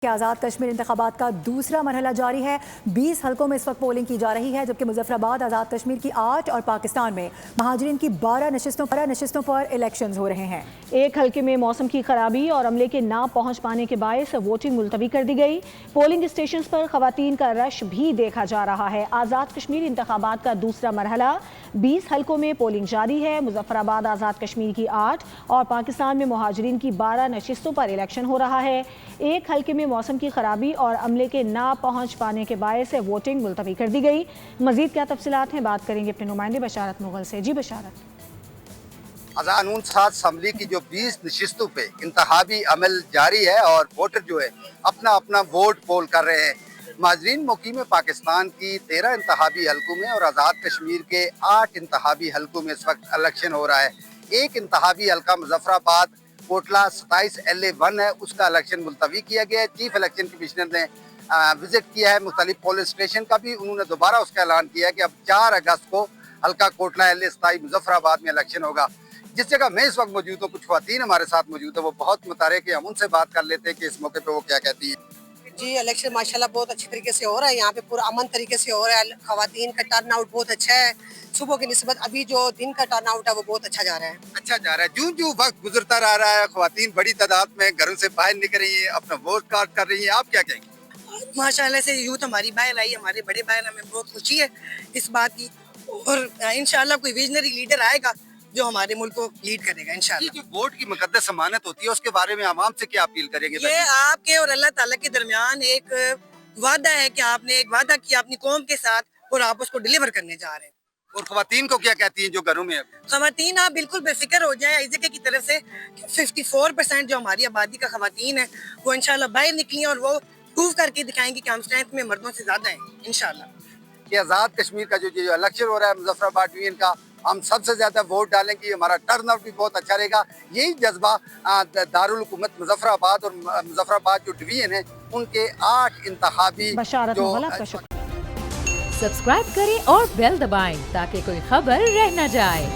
کہ آزاد کشمیر انتخابات کا دوسرا مرحلہ جاری ہے۔ 20 حلقوں میں اس وقت پولنگ کی جا رہی ہے، جبکہ مظفر آباد، آزاد کشمیر کی 8 اور پاکستان میں مہاجرین کی 12 نشستوں پر الیکشنز ہو رہے ہیں۔ ایک حلقے میں موسم کی خرابی اور عملے کے نہ پہنچ پانے کے باعث ووٹنگ ملتوی کر دی گئی۔ پولنگ اسٹیشنز پر خواتین کا رش بھی دیکھا جا رہا ہے۔ آزاد کشمیر انتخابات کا دوسرا مرحلہ 20 حلقوں میں پولنگ جاری ہے۔ مظفر آباد، آزاد کشمیر کی 8 اور پاکستان میں مہاجرین کی 12 نشستوں پر الیکشن ہو رہا ہے۔ ایک حلقے میں موسم کی خرابی اور عملے کے نہ پہنچ پانے کے باعث ووٹنگ ملتوی کر دی گئی۔ مزید کیا تفصیلات ہیں، بات کریں گے اپنے نمائندے بشارت مغل سے۔ جی بشارت۔ قانون ساز اسمبلی کی جو 20 نشستوں پہ انتخابی عمل جاری ہے اور ووٹر جو ہے اپنا اپنا ووٹ پول کر رہے ہیں۔ مہاجرین مقیم پاکستان کی 13 انتخابی حلقوں میں اور آزاد کشمیر کے 8 انتخابی حلقوں میں اس وقت الیکشن ہو رہا ہے۔ ایک انتخابی حلقہ مظفر آباد کوٹلہ 27 LA1 ہے، اس کا الیکشن ملتوی کیا گیا ہے۔ چیف الیکشن کمشنر نے وزٹ کیا ہے مختلف پولنگ اسٹیشن کا بھی، انہوں نے دوبارہ اس کا اعلان کیا ہے کہ اب 4 اگست کو حلقہ کوٹلہ LA 27 مظفر آباد میں الیکشن ہوگا۔ جس جگہ میں اس وقت موجود ہوں، کچھ خواتین ہمارے ساتھ موجود ہیں، وہ بہت متحرک ہیں، ہم ان سے بات کر لیتے ہیں کہ اس موقع پہ وہ کیا کہتی ہیں۔ جی الیکشن ماشاءاللہ بہت اچھی طریقے سے ہو رہا ہے، یہاں پہ پورا امن طریقے سے ہو رہا ہے۔ خواتین کا ٹرن آؤٹ بہت اچھا ہے، صبح کی نسبت ابھی جو دن کا ٹرن آؤٹ ہے وہ بہت اچھا جا رہا ہے۔ اچھا جا رہا ہے، جوں جوں وقت گزرتا رہ رہا ہے، خواتین بڑی تعداد میں گھروں سے باہر نکل رہی ہیں، اپنا ووٹ کاسٹ کر رہی ہیں، آپ کیا کہیں گے؟ ماشاءاللہ سے یوتھ ہماری باہر آئی، ہمارے بڑے باہر، ہمیں بہت خوشی ہے اس بات کی، اور انشاءاللہ کوئی ویژنری لیڈر آئے گا جو ہمارے ملک کو لیڈ کرے گا انشاءاللہ۔ یہ جو ووٹ کی مقدس امانت ہوتی ہے اس کے بارے میں عوام سے کیا اپیل کریں گے؟ یہ آپ کے اور اللہ تعالیٰ کے درمیان ایک وعدہ ہے کہ آپ نے ایک وعدہ کیا اپنی قوم کے ساتھ اور آپ اس کو ڈیلیور کرنے جا رہے ہیں۔ اور خواتین کو کیا کہتی ہیں جو گھروں میں ہیں؟ خواتین آپ بالکل بے فکر ہو جائیں، ایزیکے کی طرف سے 54% جو ہماری آبادی کا خواتین ہے وہ انشاءاللہ باہر نکلی ہیں اور وہ پروف کر کے دکھائیں گے کہ ہم اسٹرینتھ میں مردوں سے زیادہ ہیں انشاءاللہ۔ کہ آزاد کشمیر کا جو الیکشن ہو رہا ہے مظفر آباد ڈویژن کا، ہم سب سے زیادہ ووٹ ڈالیں گے، ہمارا ٹرن آؤٹ بھی بہت اچھا رہے گا۔ یہی جذبہ دارالحکومت مظفر آباد اور مظفر آباد جو ڈویژن ہے ان کے 8 انتخابی بشارت مغل آپ کا شکریہ۔ سبسکرائب کریں اور بیل دبائیں تاکہ کوئی خبر رہ نہ جائے۔